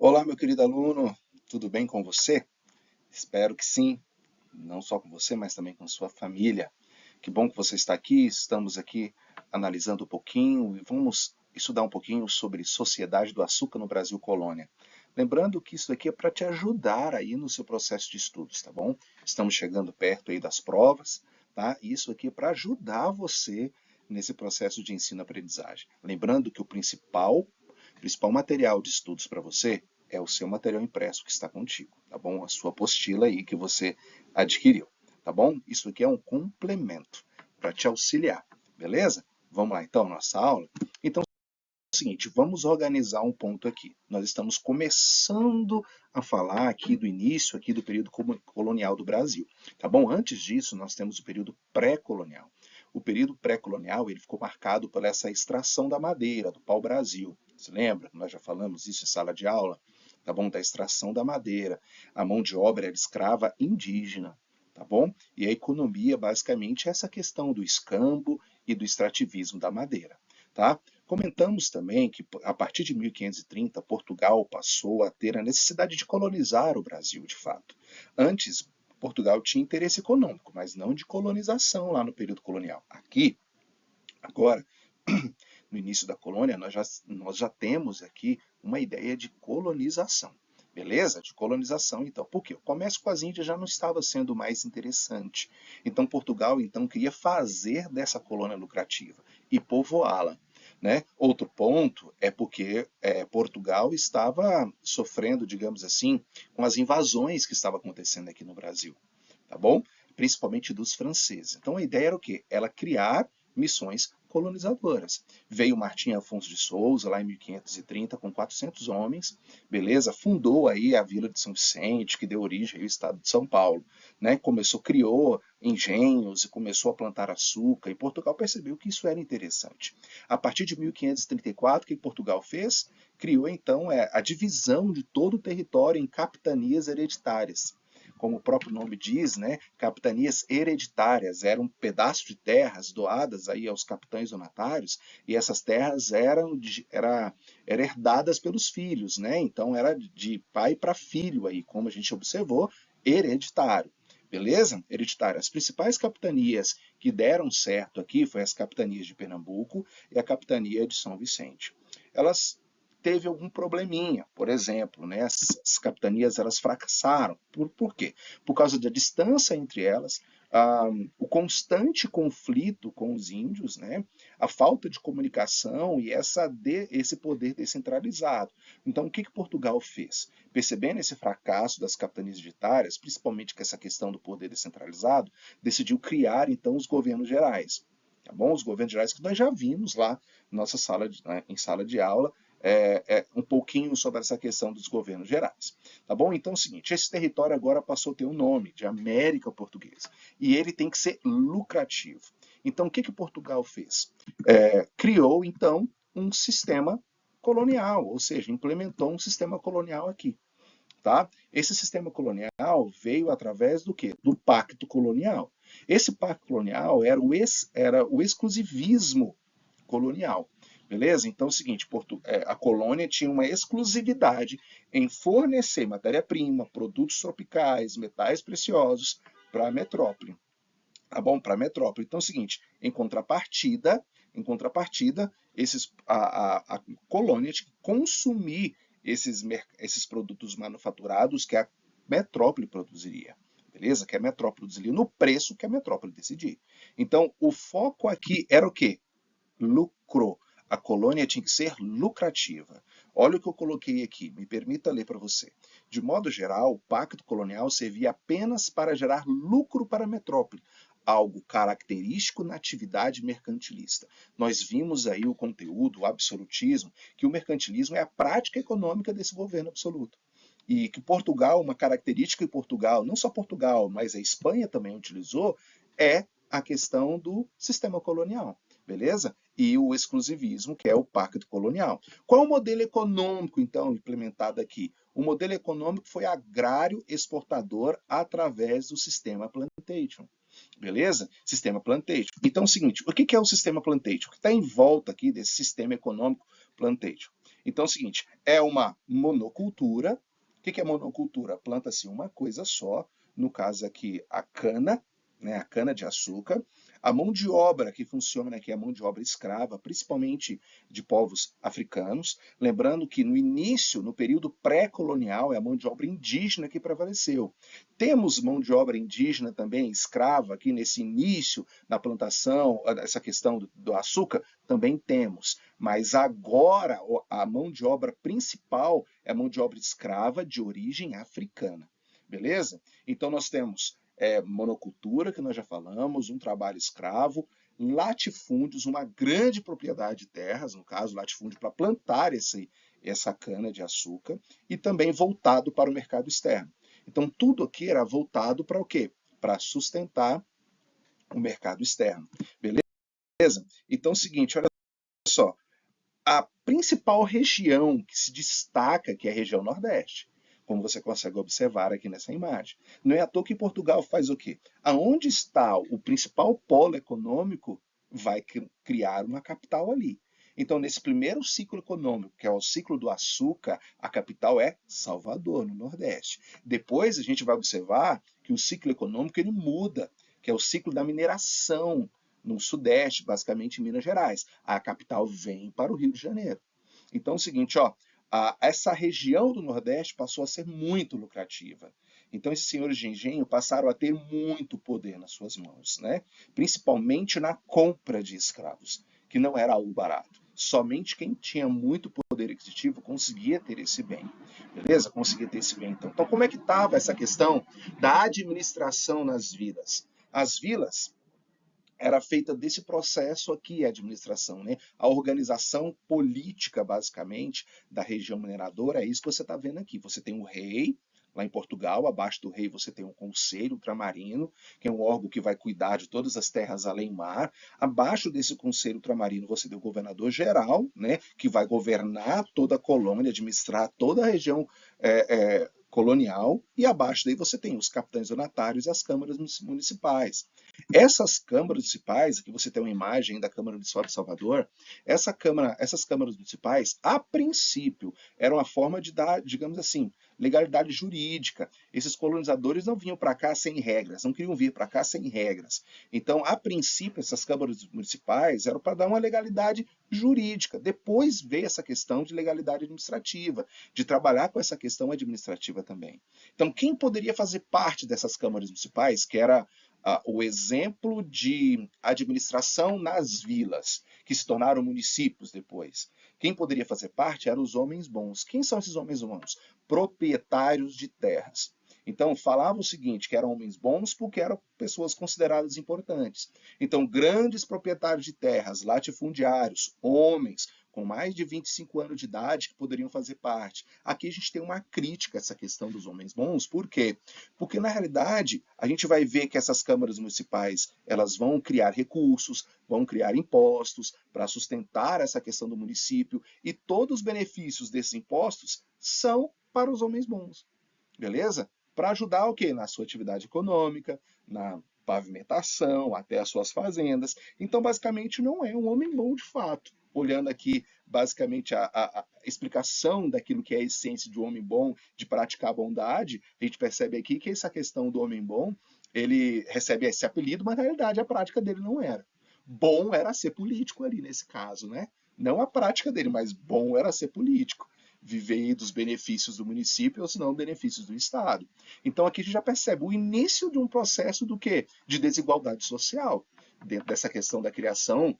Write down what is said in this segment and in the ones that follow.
Olá, meu querido aluno, tudo bem com você? Espero que sim, não só com você, mas também com sua família. Que bom que você está aqui. Estamos aqui analisando um pouquinho e vamos estudar um pouquinho sobre Sociedade do Açúcar no Brasil Colônia. Lembrando que isso aqui é para te ajudar aí no seu processo de estudos, tá bom? Estamos chegando perto aí das provas, tá? E isso aqui é para ajudar você nesse processo de ensino-aprendizagem. Lembrando que o principal material de estudos para você é o seu material impresso que está contigo, tá bom? A sua apostila aí que você adquiriu, tá bom? Isso aqui é um complemento para te auxiliar, beleza? Vamos lá então, nossa aula? Então é o seguinte, vamos organizar um ponto aqui. Nós estamos começando a falar aqui do início aqui do período colonial do Brasil, tá bom? Antes disso, nós temos o período pré-colonial. O período pré-colonial ele ficou marcado por essa extração da madeira, do pau-brasil. Você lembra? Nós já falamos isso em sala de aula, tá bom? Da extração da madeira. A mão de obra era escrava indígena, tá bom? E a economia, basicamente, é essa questão do escambo e do extrativismo da madeira, tá? Comentamos também que, a partir de 1530, Portugal passou a ter a necessidade de colonizar o Brasil, de fato. Antes, Portugal tinha interesse econômico, mas não de colonização lá no período colonial. Aqui, agora, no início da colônia, nós já temos aqui uma ideia de colonização. Beleza? De colonização, então. Por quê? O comércio com as Índias já não estava sendo mais interessante. Então, Portugal então queria fazer dessa colônia lucrativa e povoá-la. Né? Outro ponto é porque Portugal estava sofrendo, digamos assim, com as invasões que estavam acontecendo aqui no Brasil, tá bom? Principalmente dos franceses. Então a ideia era o quê? Ela criar missões colonizadoras. Veio Martim Afonso de Souza, lá em 1530, com 400 homens, beleza? Fundou aí a Vila de São Vicente, que deu origem ao estado de São Paulo, né? Criou engenhos e começou a plantar açúcar, e Portugal percebeu que isso era interessante. A partir de 1534, o que Portugal fez? Criou então a divisão de todo o território em capitanias hereditárias. Como o próprio nome diz, né, capitanias hereditárias, eram um pedaços de terras doadas aí aos capitães donatários, e essas terras eram herdadas pelos filhos, né? Então era de pai para filho aí, como a gente observou, hereditário. Beleza? Hereditário. As principais capitanias que deram certo aqui foi as capitanias de Pernambuco e a capitania de São Vicente. Elas teve algum probleminha, por exemplo, né? As capitanias elas fracassaram. Por quê? Por causa da distância entre elas, o constante conflito com os índios, né? A falta de comunicação e esse poder descentralizado. Então, o que Portugal fez? Percebendo esse fracasso das capitanias hereditárias, principalmente com essa questão do poder descentralizado, decidiu criar então os governos gerais. Tá bom? Os governos gerais que nós já vimos lá em sala de aula, um pouquinho sobre essa questão dos governos gerais. Tá bom? Então é o seguinte, esse território agora passou a ter o nome de América Portuguesa. E ele tem que ser lucrativo. Então o que Portugal fez? Criou, então, um sistema colonial, ou seja, implementou um sistema colonial aqui. Tá? Esse sistema colonial veio através do quê? Do pacto colonial. Esse pacto colonial era o exclusivismo colonial. Beleza? Então é o seguinte, a colônia tinha uma exclusividade em fornecer matéria-prima, produtos tropicais, metais preciosos para a metrópole. Tá bom? Para a metrópole. Então é o seguinte, em contrapartida, a colônia tinha que consumir esses produtos manufaturados que a metrópole produziria. Beleza? Que a metrópole produziria no preço que a metrópole decidir. Então, o foco aqui era o quê? Lucro. A colônia tinha que ser lucrativa. Olha o que eu coloquei aqui, me permita ler para você. De modo geral, o pacto colonial servia apenas para gerar lucro para a metrópole, algo característico na atividade mercantilista. Nós vimos aí o conteúdo, o absolutismo, que o mercantilismo é a prática econômica desse governo absoluto. E que Portugal, uma característica de Portugal, não só Portugal, mas a Espanha também utilizou, é a questão do sistema colonial, beleza? E o exclusivismo, que é o pacto colonial. Qual o modelo econômico, então, implementado aqui? O modelo econômico foi agrário exportador através do sistema plantation. Beleza? Sistema plantation. Então é o seguinte, o que é o sistema plantation? O que está em volta aqui desse sistema econômico plantation? Então é o seguinte, é uma monocultura. O que é monocultura? Planta-se uma coisa só, no caso aqui a cana, né, a cana de açúcar. A mão de obra que funciona aqui é a mão de obra escrava, principalmente de povos africanos. Lembrando que no início, no período pré-colonial, é a mão de obra indígena que prevaleceu. Temos mão de obra indígena também, escrava, aqui nesse início, na plantação, essa questão do açúcar, também temos. Mas agora, a mão de obra principal é a mão de obra escrava de origem africana. Beleza? Então, nós temos monocultura, que nós já falamos, um trabalho escravo, latifúndios, uma grande propriedade de terras, no caso, latifúndio para plantar essa cana de açúcar, e também voltado para o mercado externo. Então, tudo aqui era voltado para o quê? Para sustentar o mercado externo. Beleza? Então, é o seguinte, olha só, a principal região que se destaca, que é a região Nordeste, como você consegue observar aqui nessa imagem. Não é à toa que Portugal faz o quê? Aonde está o principal polo econômico, vai criar uma capital ali. Então, nesse primeiro ciclo econômico, que é o ciclo do açúcar, a capital é Salvador, no Nordeste. Depois, a gente vai observar que o ciclo econômico ele muda, que é o ciclo da mineração, no Sudeste, basicamente em Minas Gerais. A capital vem para o Rio de Janeiro. Então é o seguinte, ó, essa região do Nordeste passou a ser muito lucrativa. Então esses senhores de engenho passaram a ter muito poder nas suas mãos, né? Principalmente na compra de escravos, que não era algo barato. Somente quem tinha muito poder aquisitivo conseguia ter esse bem, beleza? Conseguia ter esse bem. Então como é que estava essa questão da administração nas vilas? As vilas era feita desse processo aqui, a administração, né? A organização política, basicamente, da região mineradora, é isso que você está vendo aqui. Você tem o rei, lá em Portugal, abaixo do rei você tem um conselho ultramarino, que é um órgão que vai cuidar de todas as terras além-mar. Abaixo desse conselho ultramarino você tem o governador geral, né? Que vai governar toda a colônia, administrar toda a região colonial, e abaixo daí você tem os capitães donatários e as câmaras municipais. Essas câmaras municipais, aqui você tem uma imagem da Câmara Municipal de Salvador, essas câmaras municipais, a princípio, eram uma forma de dar, digamos assim, legalidade jurídica. Esses colonizadores não vinham para cá sem regras, não queriam vir para cá sem regras. Então, a princípio, essas câmaras municipais eram para dar uma legalidade jurídica. Depois veio essa questão de legalidade administrativa, de trabalhar com essa questão administrativa também. Então, quem poderia fazer parte dessas câmaras municipais, que era o exemplo de administração nas vilas, que se tornaram municípios depois. Quem poderia fazer parte eram os homens bons. Quem são esses homens bons? Proprietários de terras. Então, falava o seguinte, que eram homens bons porque eram pessoas consideradas importantes. Então, grandes proprietários de terras, latifundiários, homens com mais de 25 anos de idade que poderiam fazer parte. Aqui a gente tem uma crítica a essa questão dos homens bons, por quê? Porque, na realidade, a gente vai ver que essas câmaras municipais elas vão criar recursos, vão criar impostos para sustentar essa questão do município, e todos os benefícios desses impostos são para os homens bons. Beleza? Para ajudar o quê? Na sua atividade econômica, na pavimentação, até as suas fazendas. Então, basicamente, não é um homem bom de fato. Olhando aqui, basicamente, a explicação daquilo que é a essência de um homem bom, de praticar a bondade, a gente percebe aqui que essa questão do homem bom, ele recebe esse apelido, mas na realidade a prática dele não era. Bom era ser político ali nesse caso, né? Não a prática dele, mas bom era ser político, viver dos benefícios do município ou se não benefícios do Estado. Então aqui a gente já percebe o início de um processo do quê? De desigualdade social, dentro dessa questão da criação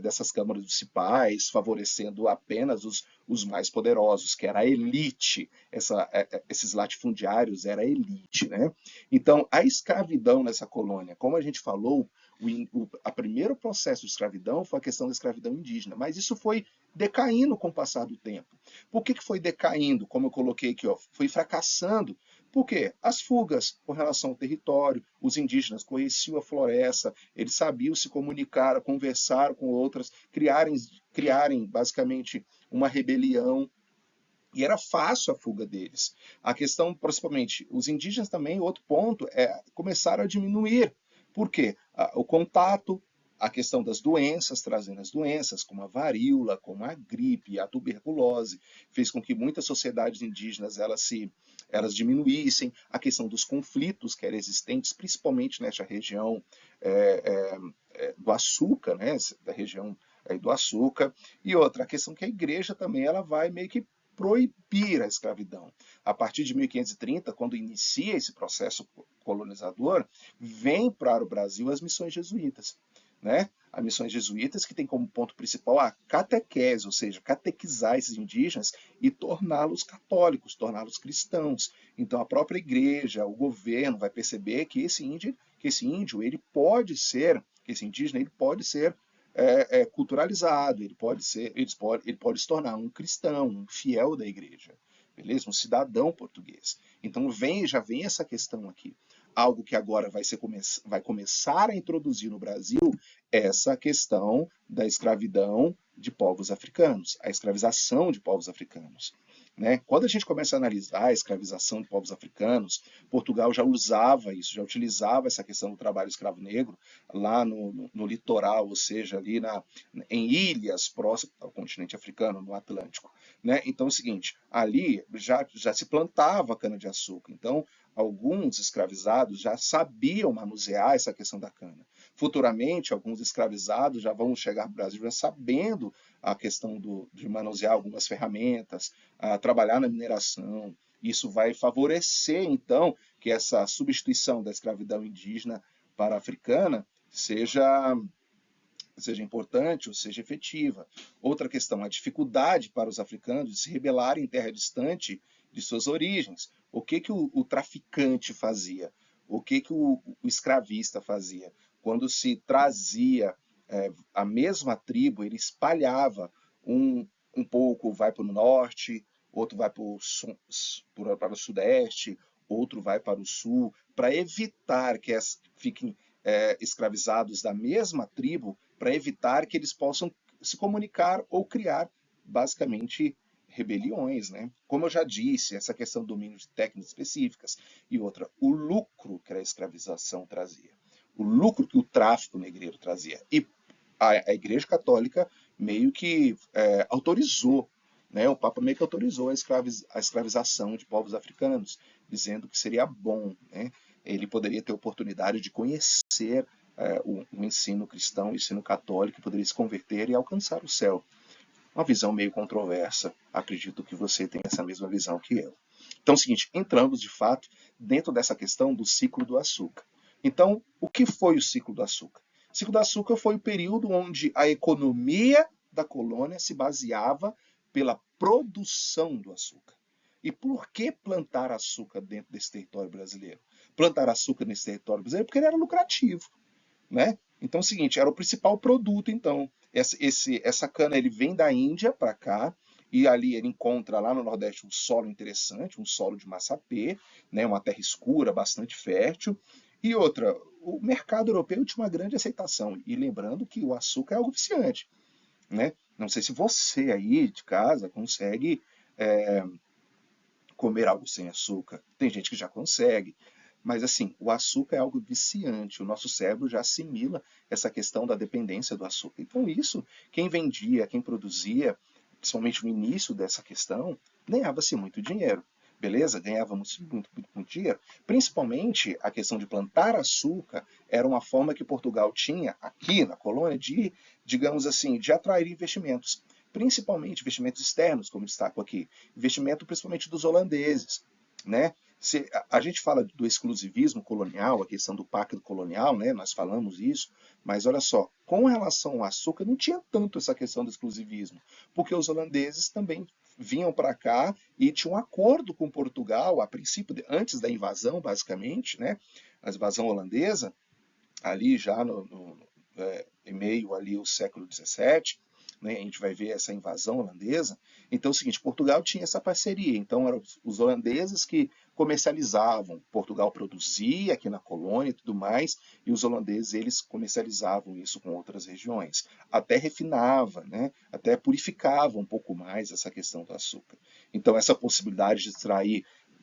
dessas câmaras municipais, favorecendo apenas os mais poderosos, que era a elite, esses latifundiários era a elite. Né? Então, a escravidão nessa colônia, como a gente falou, o primeiro processo de escravidão foi a questão da escravidão indígena, mas isso foi decaindo com o passar do tempo. Por que foi decaindo? Como eu coloquei aqui, ó, foi fracassando. Por quê? As fugas com relação ao território, os indígenas conheciam a floresta, eles sabiam se comunicar, conversar com outras, criarem basicamente uma rebelião, e era fácil a fuga deles. A questão, principalmente, os indígenas também, outro ponto, começaram a diminuir. Por quê? O contato a questão das doenças, trazendo as doenças, como a varíola, como a gripe, a tuberculose, fez com que muitas sociedades indígenas elas diminuíssem, a questão dos conflitos que eram existentes, principalmente nesta região do açúcar, né, da região do açúcar, e outra, a questão que a igreja também ela vai meio que proibir a escravidão. A partir de 1530, quando inicia esse processo colonizador, vem para o Brasil as missões jesuítas, né? As missões jesuítas que tem como ponto principal a catequese, ou seja, catequizar esses indígenas e torná-los católicos, torná-los cristãos. Então a própria igreja, o governo vai perceber que esse índio, ele pode ser, que esse indígena, ele pode ser culturalizado, ele pode se tornar um cristão, um fiel da igreja, beleza? Um cidadão português. Então já vem essa questão aqui. Algo que agora vai começar a introduzir no Brasil essa questão da escravidão de povos africanos, a escravização de povos africanos. Né? Quando a gente começa a analisar a escravização de povos africanos, Portugal já usava isso, já utilizava essa questão do trabalho escravo negro lá no litoral, ou seja, ali em ilhas próximas ao continente africano, no Atlântico. Né? Então é o seguinte, ali já se plantava cana-de-açúcar, então alguns escravizados já sabiam manusear essa questão da cana. Futuramente, alguns escravizados já vão chegar ao Brasil já sabendo a questão de manusear algumas ferramentas, a trabalhar na mineração. Isso vai favorecer, então, que essa substituição da escravidão indígena para a africana seja importante ou seja efetiva. Outra questão, a dificuldade para os africanos de se rebelarem em terra distante de suas origens. O que o traficante fazia? O que o escravista fazia? Quando se trazia a mesma tribo, ele espalhava um pouco vai para o norte, outro vai para o sudeste, outro vai para o sul, para evitar que fiquem escravizados da mesma tribo, para evitar que eles possam se comunicar ou criar, basicamente, rebeliões. Né? Como eu já disse, essa questão do domínio de técnicas específicas. E outra, o lucro que a escravização trazia. O lucro que o tráfico negreiro trazia. E a Igreja Católica meio que autorizou, né? O Papa meio que autorizou a escravização de povos africanos, dizendo que seria bom, né? Ele poderia ter oportunidade de conhecer o ensino cristão, o ensino católico, poderia se converter e alcançar o céu. Uma visão meio controversa, acredito que você tem essa mesma visão que eu. Então é o seguinte, entramos de fato dentro dessa questão do ciclo do açúcar. Então, o que foi o ciclo do açúcar? O ciclo do açúcar foi o período onde a economia da colônia se baseava pela produção do açúcar. E por que plantar açúcar dentro desse território brasileiro? Plantar açúcar nesse território brasileiro porque ele era lucrativo, né? Então é o seguinte, era o principal produto, então. Essa cana ele vem da Índia para cá, e ali ele encontra lá no Nordeste um solo interessante, um solo de massapê, né, uma terra escura, bastante fértil. E outra, o mercado europeu tinha uma grande aceitação. E lembrando que o açúcar é algo viciante. Né? Não sei se você aí de casa consegue comer algo sem açúcar. Tem gente que já consegue. Mas assim, o açúcar é algo viciante, o nosso cérebro já assimila essa questão da dependência do açúcar. Então isso, quem vendia, quem produzia, principalmente no início dessa questão, ganhava-se muito dinheiro. Beleza? Ganhávamos muito dinheiro. Principalmente a questão de plantar açúcar era uma forma que Portugal tinha aqui na colônia de, digamos assim, de atrair investimentos. Principalmente investimentos externos, como destaco aqui. Investimento principalmente dos holandeses, né? A gente fala do exclusivismo colonial, a questão do pacto colonial, né? Nós falamos isso, mas olha só, com relação ao açúcar não tinha tanto essa questão do exclusivismo, porque os holandeses também vinham para cá e tinham um acordo com Portugal, a princípio, antes da invasão, basicamente, né? A invasão holandesa, ali já em meio ali ao século XVII, né, a gente vai ver essa invasão holandesa. Então é o seguinte, Portugal tinha essa parceria, então eram os holandeses que comercializavam, Portugal produzia aqui na colônia e tudo mais, e os holandeses eles comercializavam isso com outras regiões, até refinava, né, até purificava um pouco mais essa questão do açúcar. Então essa possibilidade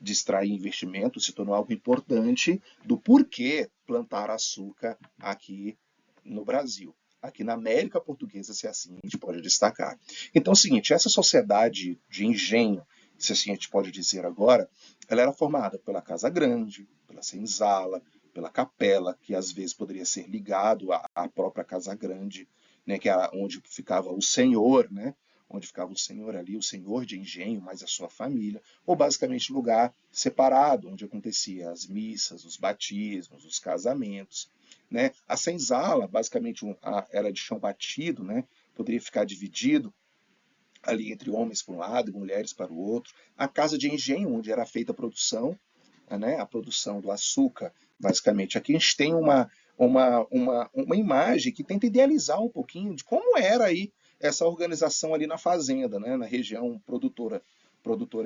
de extrair investimento se tornou algo importante do porquê plantar açúcar aqui no Brasil. aqui na América Portuguesa, se assim a gente pode destacar. Então é o seguinte, essa sociedade de engenho, se assim a gente pode dizer agora, ela era formada pela Casa Grande, pela senzala, pela capela, que às vezes poderia ser ligado à própria Casa Grande, né, que era onde ficava o senhor, né, onde ficava o senhor ali, o senhor de engenho, mais a sua família, ou basicamente lugar separado, onde acontecia as missas, os batismos, os casamentos, né? A senzala, basicamente, era de chão batido, né? Poderia ficar dividido ali entre homens para um lado e mulheres para o outro. A casa de engenho, onde era feita a produção, né? A produção do açúcar, basicamente. Aqui a gente tem uma imagem que tenta idealizar um pouquinho de como era aí essa organização ali na fazenda, né? Na região produtora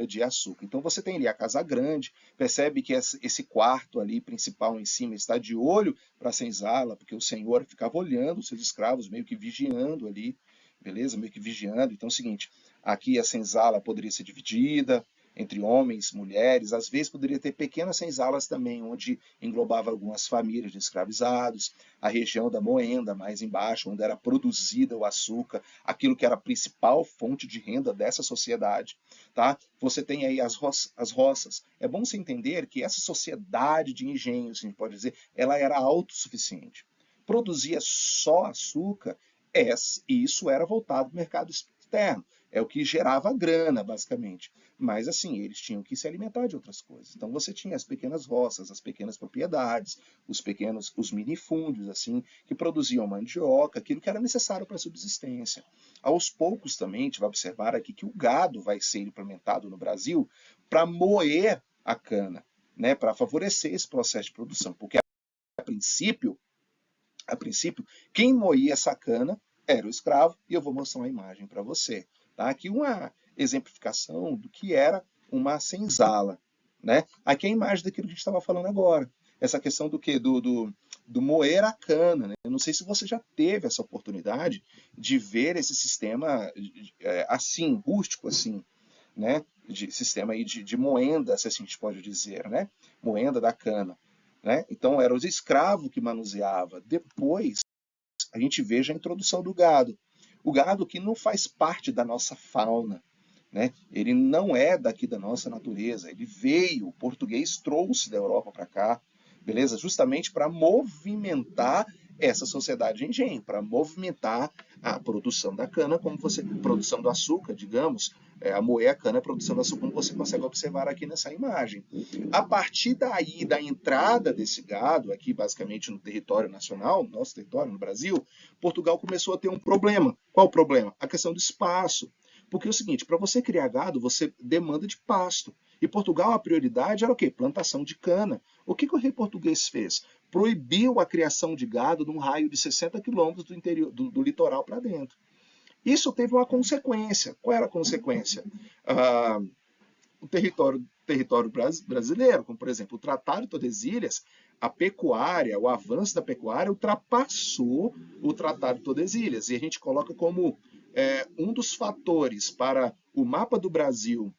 de açúcar. Então você tem ali a casa grande, percebe que esse quarto ali principal em cima está de olho para a senzala, porque o senhor ficava olhando os seus escravos, meio que vigiando ali, beleza? Meio que vigiando. Então é o seguinte, aqui a senzala poderia ser dividida entre homens, mulheres, às vezes poderia ter pequenas senzalas também, onde englobava algumas famílias de escravizados, a região da moenda, mais embaixo, onde era produzida o açúcar, aquilo que era a principal fonte de renda dessa sociedade. Tá? Você tem aí as roças. É bom você entender que essa sociedade de engenhos, a gente pode dizer, ela era autossuficiente. Produzia só açúcar, e isso era voltado para o mercado externo. É o que gerava grana, basicamente. Mas, assim, eles tinham que se alimentar de outras coisas. Então, você tinha as pequenas roças, as pequenas propriedades, os minifúndios, assim, que produziam mandioca, aquilo que era necessário para a subsistência. Aos poucos, também, a gente vai observar aqui que o gado vai ser implementado no Brasil para moer a cana, né, para favorecer esse processo de produção. Porque, a princípio, quem moía essa cana era o escravo, e eu vou mostrar uma imagem para você. Tá? Aqui uma exemplificação do que era uma senzala. Né? Aqui é a imagem daquilo que a gente estava falando agora. Essa questão do que? Do moer a cana. Né? Eu não sei se você já teve essa oportunidade de ver esse sistema assim, rústico, assim, né? De sistema aí de moenda, se assim a gente pode dizer, né? Moenda da cana. Né? Então, era os escravos que manuseava. Depois, a gente veja a introdução do gado. O gado que não faz parte da nossa fauna. Né? Ele não é daqui da nossa natureza. Ele veio, o português trouxe da Europa para cá, beleza? Justamente para movimentar essa sociedade de engenho, para movimentar a produção da cana, como você, produção do açúcar, digamos, a moer a cana, a produção do açúcar, como você consegue observar aqui nessa imagem. A partir daí, da entrada desse gado, aqui basicamente no território nacional, nosso território, no Brasil, Portugal começou a ter um problema. Qual o problema? A questão do espaço. Porque é o seguinte, para você criar gado, você demanda de pasto. E Portugal, a prioridade era o quê? Plantação de cana. O que o rei português fez? Proibiu a criação de gado num raio de 60 quilômetros do interior, do litoral para dentro. Isso teve uma consequência. Qual era a consequência? O território brasileiro, como por exemplo o Tratado de Tordesilhas, a pecuária, o avanço da pecuária ultrapassou o Tratado de Tordesilhas. E a gente coloca como um dos fatores para o mapa do Brasil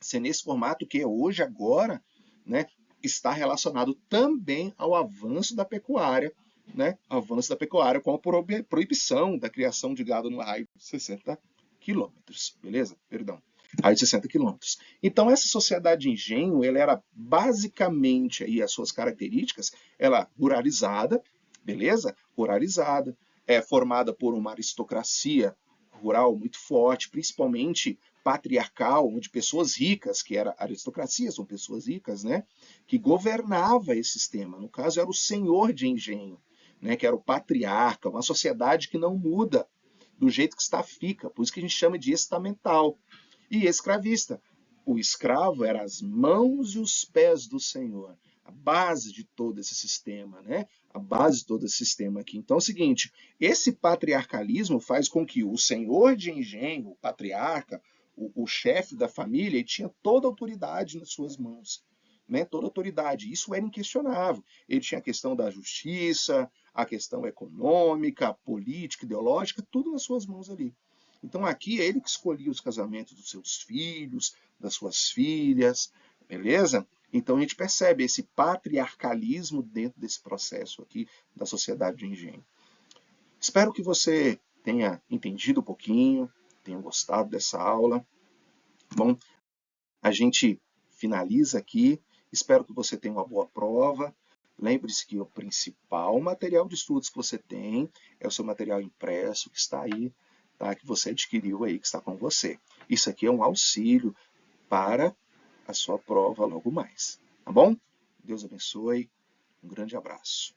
ser nesse formato que é hoje, agora, né, está relacionado também ao avanço da pecuária, né, avanço da pecuária com a proibição da criação de gado no raio de 60 quilômetros, beleza? Perdão. Raio de 60 quilômetros. Então, essa sociedade de engenho, ela era basicamente, aí, as suas características, ela ruralizada, beleza? Ruralizada, formada por uma aristocracia rural muito forte, principalmente patriarcal, onde pessoas ricas, que era a aristocracia, são pessoas ricas, né, que governava esse sistema. No caso, era o senhor de engenho, né, que era o patriarca, uma sociedade que não muda do jeito que está, fica. Por isso que a gente chama de estamental. E escravista. O escravo era as mãos e os pés do senhor. A base de todo esse sistema, né? A base de todo esse sistema aqui. Então é o seguinte, esse patriarcalismo faz com que o senhor de engenho, o patriarca, o chefe da família, ele tinha toda a autoridade nas suas mãos. Né? Toda a autoridade. Isso era inquestionável. Ele tinha a questão da justiça, a questão econômica, política, ideológica, tudo nas suas mãos ali. Então aqui é ele que escolhia os casamentos dos seus filhos, das suas filhas, beleza? Então a gente percebe esse patriarcalismo dentro desse processo aqui da sociedade de engenho. Espero que você tenha entendido um pouquinho, tenha gostado dessa aula. Bom, a gente finaliza aqui. Espero que você tenha uma boa prova. Lembre-se que o principal material de estudos que você tem é o seu material impresso que está aí, tá? Que você adquiriu aí, que está com você. Isso aqui é um auxílio para a sua prova logo mais, tá bom? Deus abençoe. Um grande abraço.